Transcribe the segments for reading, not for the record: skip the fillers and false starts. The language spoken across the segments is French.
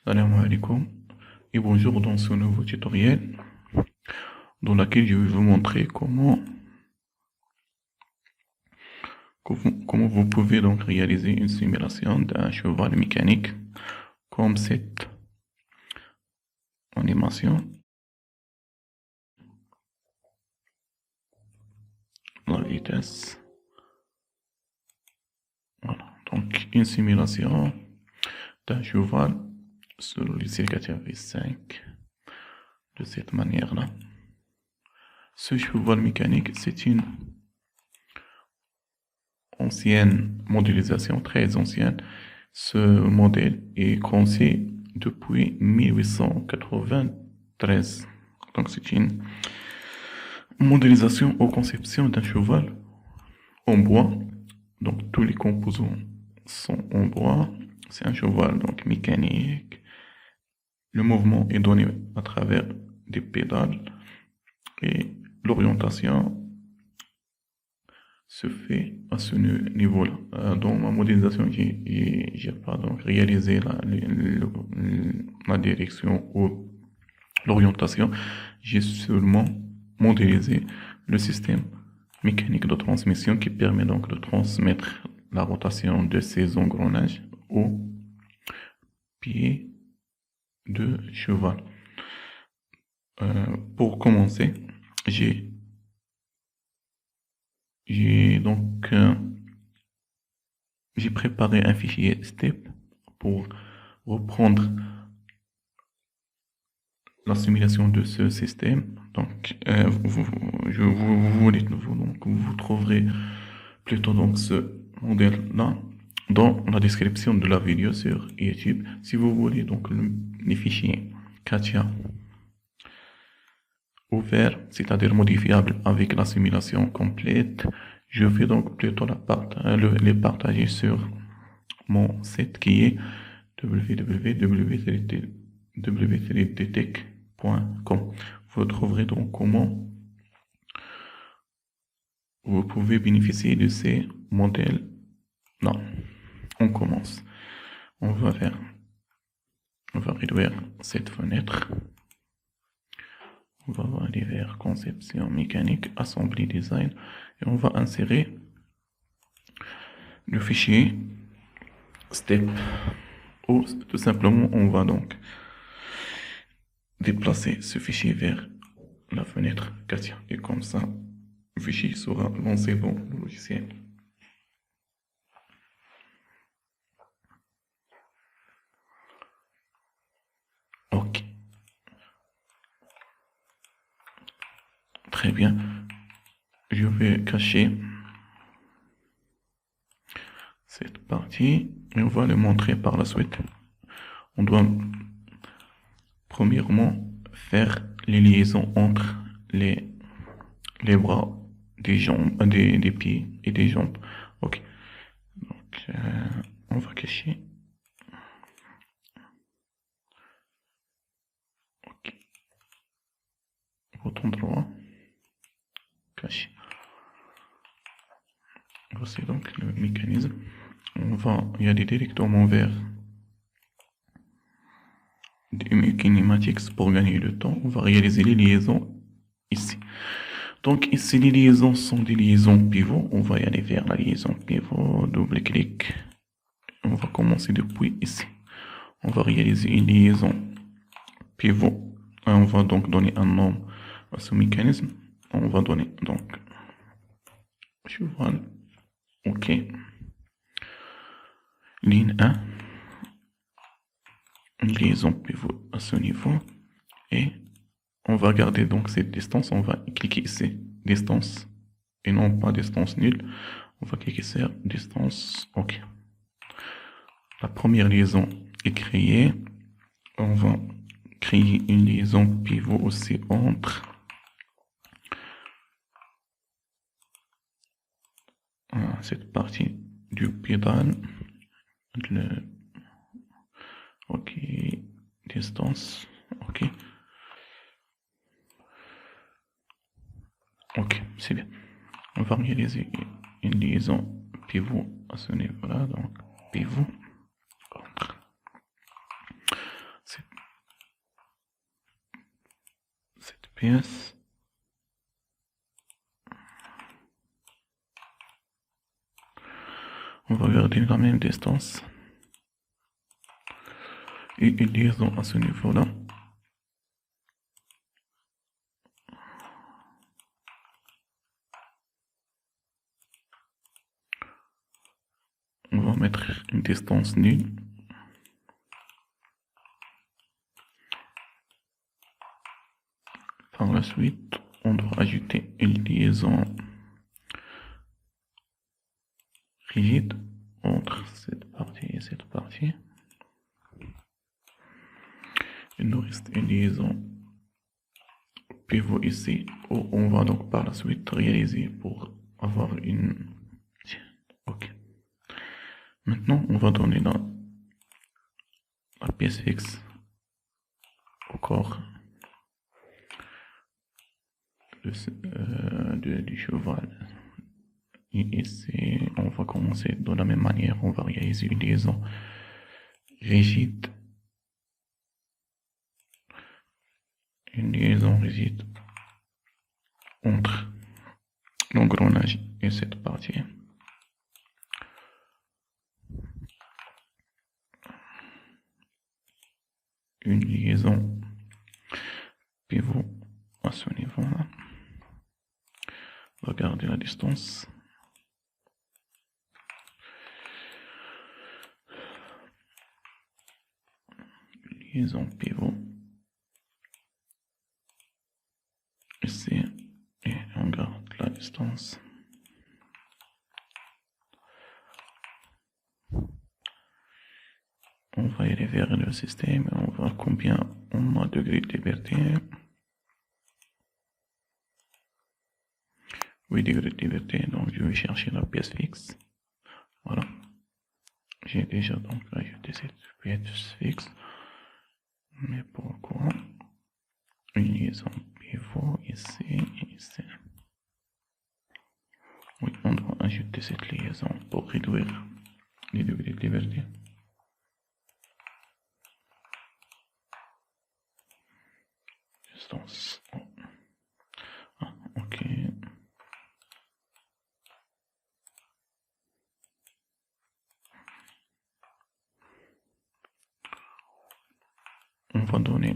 Salam alaikum et bonjour dans ce nouveau tutoriel dans lequel je vais vous montrer comment vous pouvez donc réaliser une simulation d'un cheval mécanique comme cette animation. La vitesse. Voilà. Donc une simulation d'un cheval sur le circuit V5 de cette manière-là. Ce cheval mécanique, c'est une ancienne modélisation, très ancienne. Ce modèle est conçu depuis 1893. Donc c'est une modélisation ou conception d'un cheval en bois. Donc tous les composants sont en bois. C'est un cheval donc mécanique. Le mouvement est donné à travers des pédales et l'orientation se fait à ce niveau-là. Dans ma modélisation, j'ai pas donc réalisé la direction ou l'orientation. J'ai seulement modélisé le système mécanique de transmission qui permet donc de transmettre la rotation de ces engrenages au pied de cheval. Pour commencer, j'ai préparé un fichier STEP pour reprendre la simulation de ce système. Donc, vous trouverez plutôt donc ce modèle-là dans la description de la vidéo sur YouTube. Si vous voulez donc les fichiers CATIA ouvert, c'est-à-dire modifiable avec la simulation complète, je vais donc plutôt les partager sur mon site qui est www.3dtech.com. Vous trouverez donc comment vous pouvez bénéficier de ces modèles. Non, on commence. On va réduire cette fenêtre. On va aller vers conception mécanique, assembly design, et on va insérer le fichier step, ou tout simplement on va donc déplacer ce fichier vers la fenêtre CATIA, et comme ça le fichier sera lancé dans le logiciel. Ok. Très bien. Je vais cacher cette partie et on va le montrer par la suite. On doit premièrement faire les liaisons entre les bras, des jambes, des pieds et des jambes. Ok. Donc, on va cacher. Ok. Bouton droit. Caché. Voici donc le mécanisme. On va y aller directement vers des kinématiques pour gagner le temps. On va réaliser les liaisons ici. Donc ici les liaisons sont des liaisons pivots. On va y aller vers la liaison pivot, double-clic. On va commencer depuis ici. On va réaliser une liaison pivot. On va donc donner un nom à ce mécanisme. On va donner donc cheval. Ok. Ligne 1. Une liaison pivot à ce niveau. Et on va garder donc cette distance. On va cliquer ici. Distance. Et non pas distance nulle. On va cliquer sur distance. Ok. La première liaison est créée. On va créer une liaison pivot aussi entre cette partie du pédale. Ok. Distance. Ok. Ok, c'est bien. On va réaliser une liaison pivot à ce niveau-là. Donc, pivot entre. pièce. On va garder la même distance. Et une liaison à ce niveau-là. On va mettre une distance nulle. Par la suite, on doit ajouter une liaison rigide entre cette partie et cette partie. Il nous reste une liaison pivot ici, où on va donc par la suite réaliser pour avoir une... Ok. Maintenant, on va donner la pièce fixe au corps du cheval. Et ici, on va commencer de la même manière. On va réaliser une liaison rigide. Une liaison rigide entre l'engrenage et cette partie. Une liaison pivot à ce niveau-là. On va garder la distance. Liaison pivot ici et on garde la distance. On va aller vers le système et on va voir combien on a de degrés de liberté. 8 degrés de liberté, donc je vais chercher la pièce fixe. Voilà. J'ai déjà donc ajouté cette pièce fixe. Mais pourquoi une liaison pivot ici et ici? Oui, on doit ajouter cette liaison pour réduire les degrés de liberté. Distance. Oh. Ah, ok. On va donner.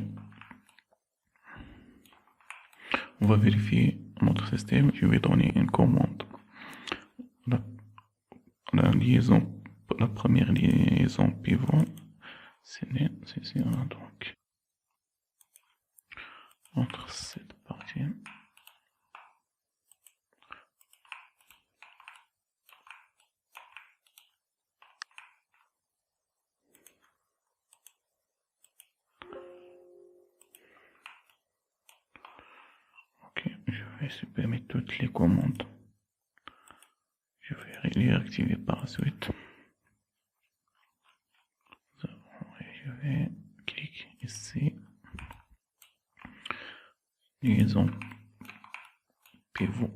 On va vérifier notre système. Je vais donner une commande. La liaison, la première liaison pivot, c'est ça, donc entre cette partie. Ok, je vais supprimer toutes les commandes. Je vais les activer par la suite. Je vais cliquer ici. Liaison pivot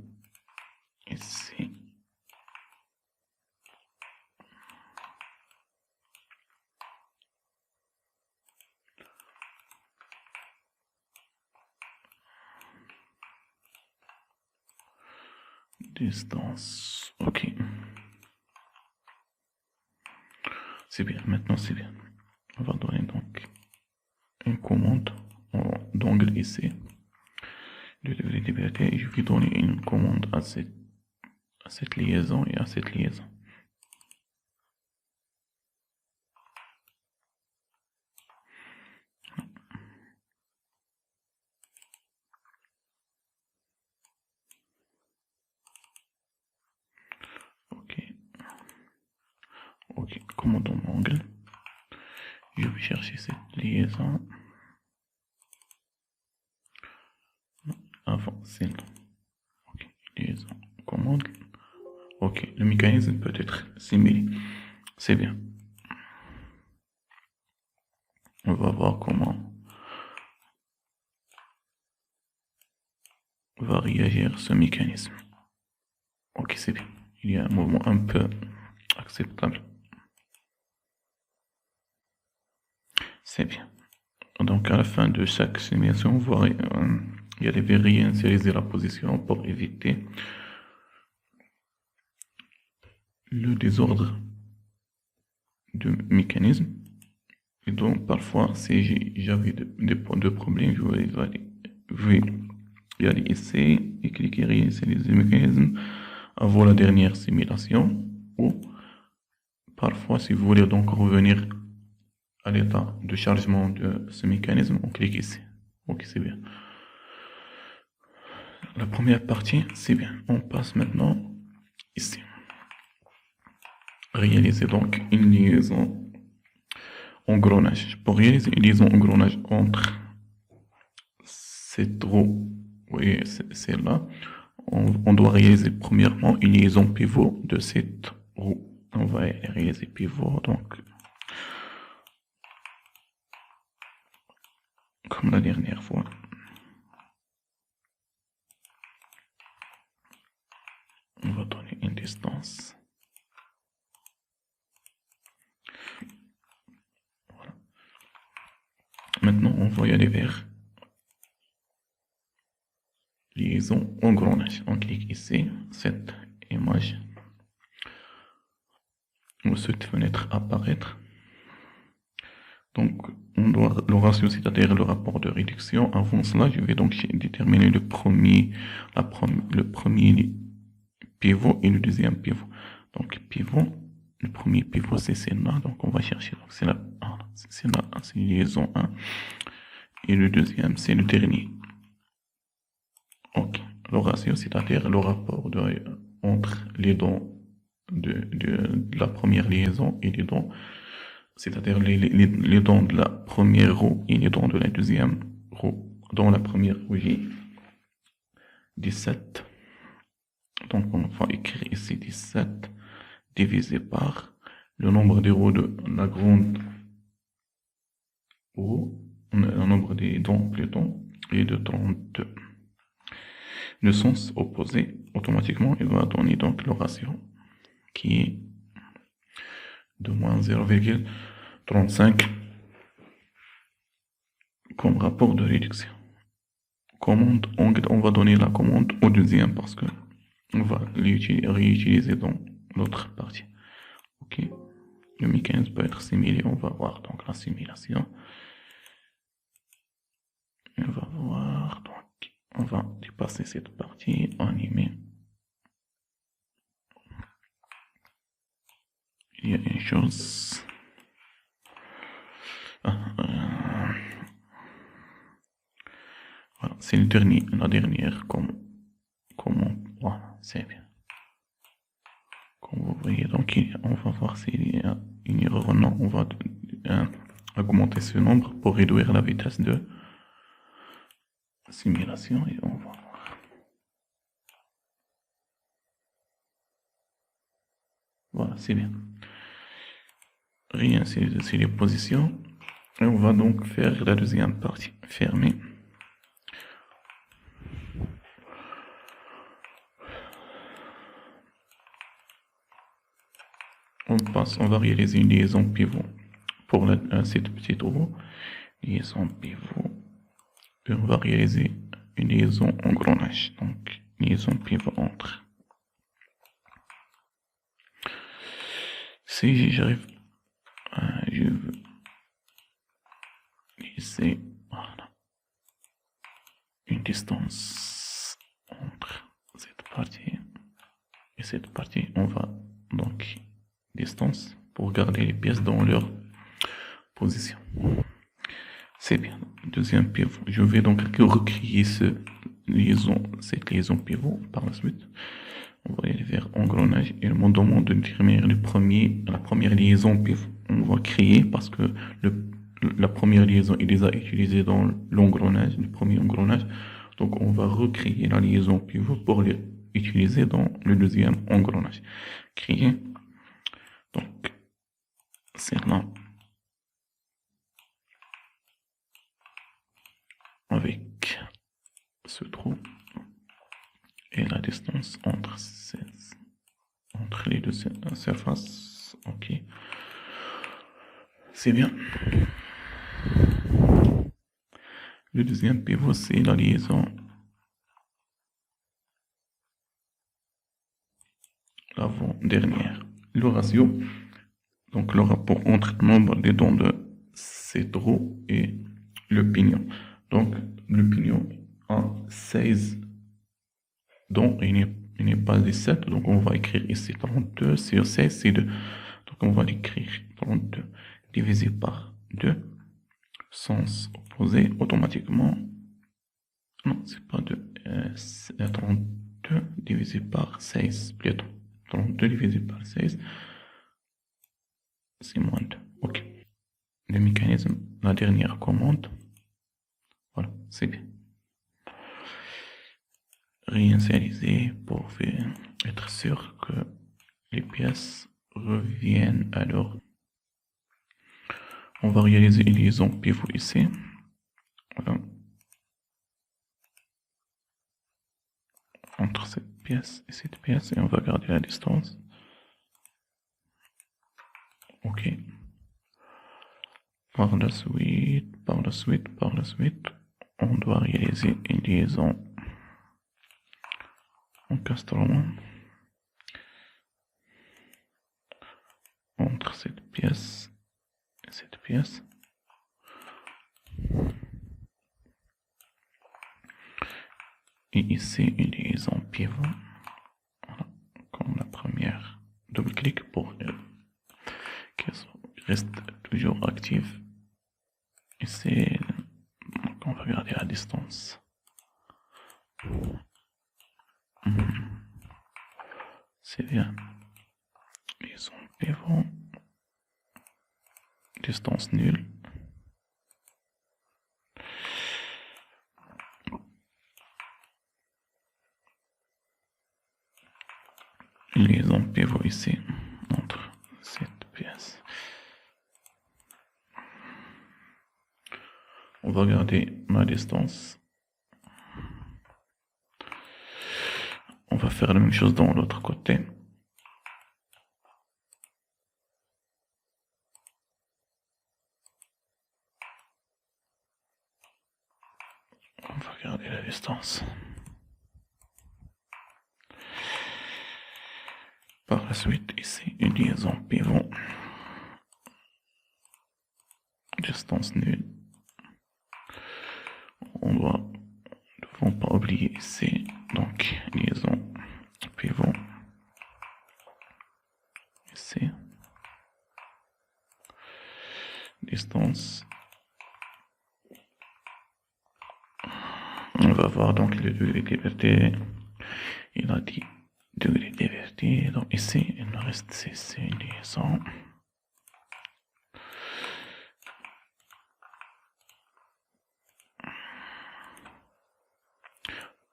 ici. Distance, ok. C'est bien, maintenant c'est bien. On va donner donc une commande d'angle ici. Le degré de liberté, et je vais donner une commande à cette liaison et à cette liaison. Ok, commande en angle. Je vais chercher cette liaison. Avant celle-là. Ok, liaison, commande. Ok, le mécanisme peut être similaire. C'est bien. On va voir comment va réagir ce mécanisme. Ok, c'est bien. Il y a un mouvement un peu acceptable. C'est bien. Donc à la fin de chaque simulation, on va et elle devait réinitialiser la position pour éviter le désordre du mécanisme. Et donc, parfois, si j'avais de problèmes, je vais y aller ici et cliquer réinitialiser le mécanisme avant la dernière simulation. Ou parfois, si vous voulez donc revenir à l'état de chargement de ce mécanisme, on clique ici. Ok, c'est bien. La première partie, c'est bien. On passe maintenant ici. Réaliser donc une liaison engrenage. Pour réaliser une liaison engrenage entre cette roue et celle-là, on doit réaliser premièrement une liaison pivot de cette roue. On va réaliser pivot, donc comme la dernière fois. On va donner une distance. Voilà. Maintenant, on va y aller vers liaison engrenage. On clique ici, cette image ou cette fenêtre apparaître. Donc, on doit le ratio, c'est-à-dire le rapport de réduction. Avant cela, je vais donc déterminer le premier pivot et le deuxième pivot. Donc, pivot, le premier pivot, c'est celle-là. Donc, on va chercher. Donc, c'est c'est liaison 1. Et le deuxième, c'est le dernier. Ok. Le ratio, c'est-à-dire le rapport entre les dents de la première liaison et les dents, c'est-à-dire les dents de la première roue et les dents de la deuxième roue. Dans la première roue, j'ai 17. Donc, on va écrire ici 17 divisé par le nombre des roues de la grande roue, le nombre des dents plutôt, est de 32. Le sens opposé, automatiquement, il va donner donc le ratio qui est de moins 0,35 comme rapport de réduction. Commande, on va donner la commande au deuxième parce que on va réutiliser dans l'autre partie. Ok. Le mécanisme peut être simulé. On va voir donc la simulation. On va voir donc. On va dépasser cette partie, animer. Il y a une chose. Voilà, c'est la dernière comment. Voilà, c'est bien. Comme vous voyez, donc on va voir s'il y a une erreur. Non, on va augmenter ce nombre pour réduire la vitesse de simulation et on va voir. Voilà, c'est bien. Rien, c'est les positions. Et on va donc faire la deuxième partie. Fermer. On va réaliser une liaison pivot pour cette petite roue. Liaison pivot. Et on va réaliser une liaison engrenage. Donc, liaison pivot entre. Si j'arrive, je veux laisser voilà, une distance entre cette partie et cette partie. On va donc distance pour garder les pièces dans leur position. C'est bien. Deuxième pivot. Je vais donc recréer cette liaison pivot par la suite. On va aller vers engrenage et on demande de déterminer la première liaison pivot. On va créer parce que la première liaison est déjà utilisée dans l'engrenage, le premier engrenage. Donc on va recréer la liaison pivot pour l'utiliser dans le deuxième engrenage. Créer. Donc c'est là. Avec ce trou et la distance entre les deux surfaces. Ok, c'est bien. Le deuxième pivot, c'est la liaison dernière. Le ratio, donc le rapport entre le nombre des dents de cette roue et le pignon. Donc le pignon a 16 dents, il n'est pas 17, donc on va écrire ici 32 sur 16, c'est 2. Donc on va l'écrire 32 divisé par 2, sens opposé automatiquement. Non, c'est pas 2. C'est 32 divisé par 16, plutôt. 32 divisé par 16, c'est moins 2. Ok. Le mécanisme, la dernière commande. Voilà, c'est bien. Réinitialiser pour être sûr que les pièces reviennent à leur. On va réaliser une liaison pivot ici. Voilà. Entre cette pièce et cette pièce, et on va garder la distance. Ok. Par la suite, on doit réaliser une liaison encastrement entre cette pièce et cette pièce. Et ici, une liaison pivot. Voilà, comme la première. Double-clic pour qu'elle reste toujours active. Ici, donc on va garder la distance. C'est bien. Liaison pivot. Distance nulle. Liaison pivot ici entre cette pièce. On va garder ma distance. On va faire la même chose dans l'autre côté. On va garder la distance. Par la suite, ici, une liaison pivot. Distance nulle. On ne devons pas oublier ici, donc, liaison pivot. Ici. Distance. On va voir donc le degré de liberté. Il a dit degré de liberté. Donc ici, il nous reste ces liaisons.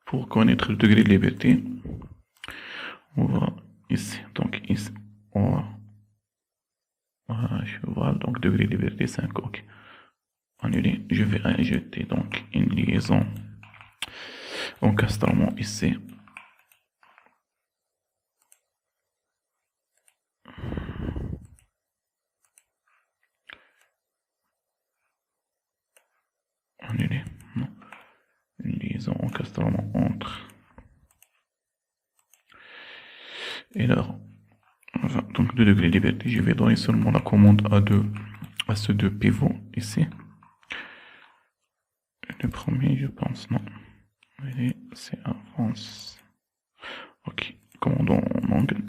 Pour connaître le degré de liberté, on va ici, donc ici, on va, je vois, donc degré de liberté 5, ok. Annuler, je vais ajouter donc une liaison encastrement ici. Annuler, non. Une liaison encastrement entre. Et alors, enfin, donc 2 degrés de liberté, je vais donner seulement la commande à ce deux pivots ici. Le premier, je pense, non. C'est avance. Ok, commandons en angle.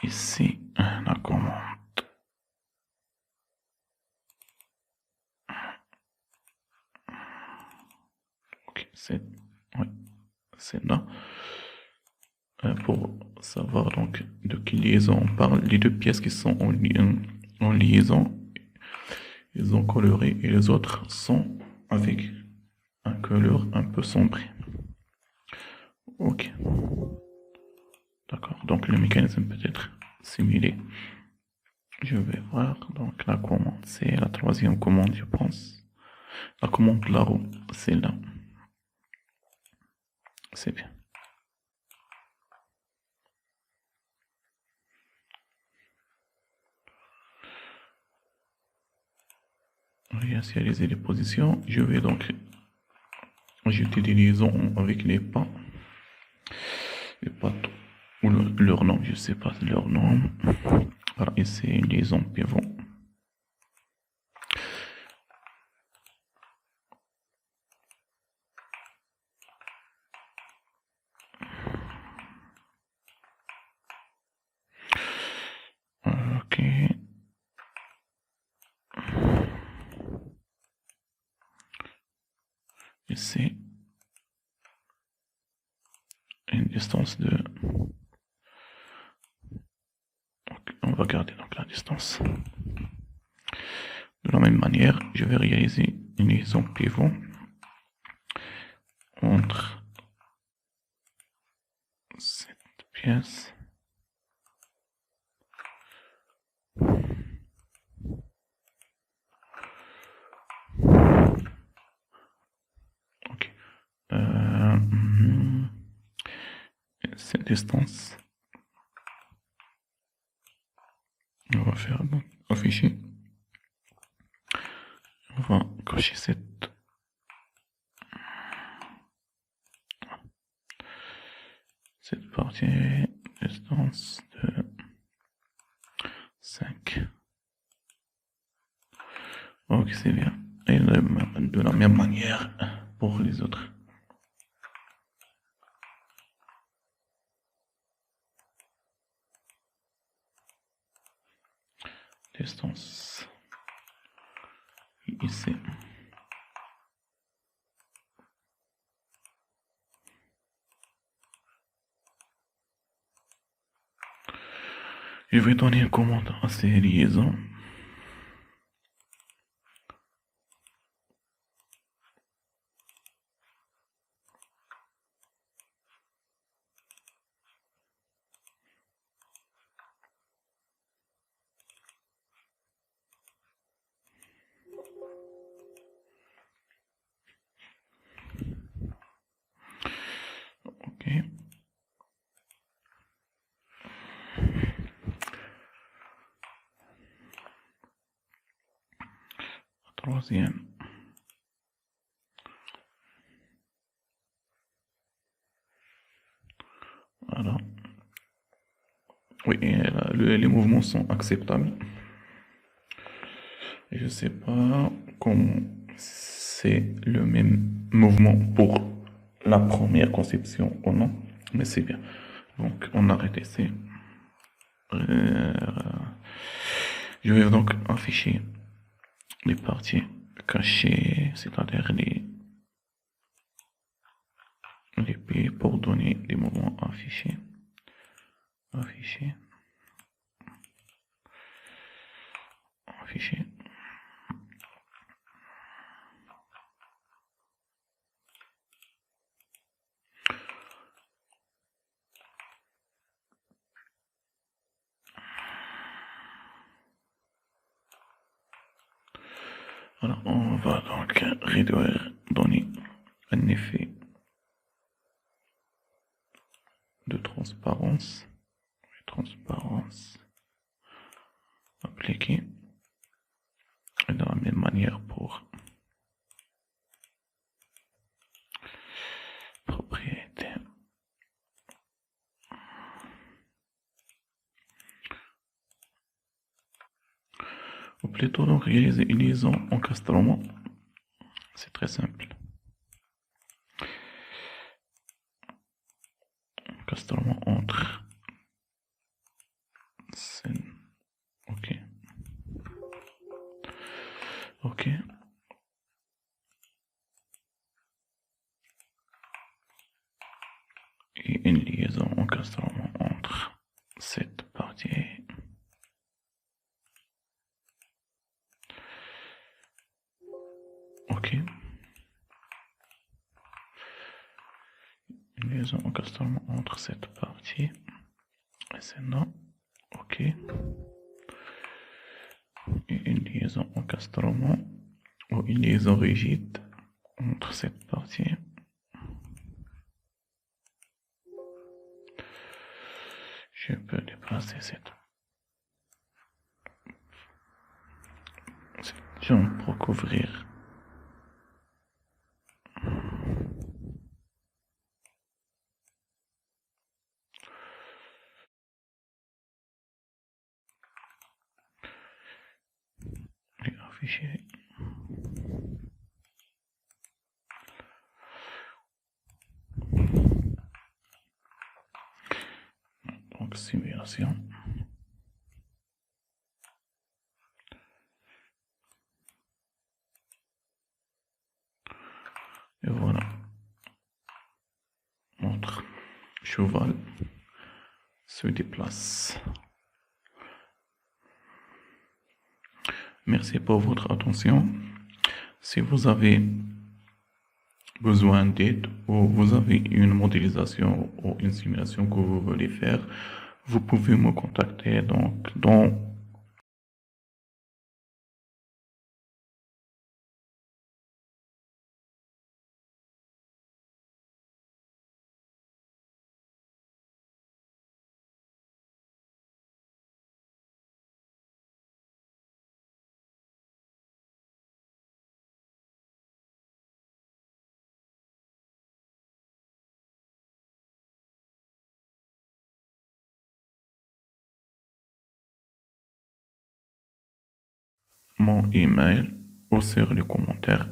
Ici, la commande. Ok, c'est là. Pour savoir donc de quelle liaison on parle, les deux pièces qui sont en liaison, ils sont colorées et les autres sont avec un couleur un peu sombre. Ok. D'accord, donc le mécanisme peut être simulé. Je vais voir, donc la commande, c'est la troisième commande, je pense. La commande de la roue, c'est là. C'est bien. Réinitialiser les positions. Je vais donc ajouter des liaisons avec les pas. Les pas ou leur nom, je sais pas leur nom. Voilà, et c'est une liaison pivot. Ok. Et c'est une distance de... Donc, on va garder donc la distance. De la même manière, je vais réaliser une liaison pivot entre cette pièce cette distance. On va faire afficher. On va cocher cette partie distance de 5. Ok, c'est bien. Et de la même manière pour les autres. Distance ici. Je vais donner une commande à ces liaisons. Ok. Troisième. Voilà. Oui, les mouvements sont acceptables. Et je ne sais pas comment c'est le même mouvement pour la première conception ou non, mais c'est bien. Donc, on arrête ici. Je vais donc afficher les parties cachées, c'est-à-dire les pieds pour donner des mouvements affichés. Afficher. Afficher. Voilà, on va donc réduire, donner un effet de transparence. Transparence appliquée. Et de la même manière pour propriété. Ou plutôt donc réaliser une liaison encastrement. C'est très simple. Encastrement entre scène. Ok. Ok. Et une liaison encastrement entre cette partie. Ok. Une liaison encastrement entre cette partie et celle-là. Ok. Et une liaison encastrement ou une liaison rigide entre cette partie. Je peux déplacer cette jambe pour couvrir. simulation. Et voilà, notre cheval se déplace. Merci pour votre attention. Si vous avez besoin d'aide ou vous avez une modélisation ou une simulation que vous voulez faire, vous pouvez me contacter donc dans mon email ou sur les commentaires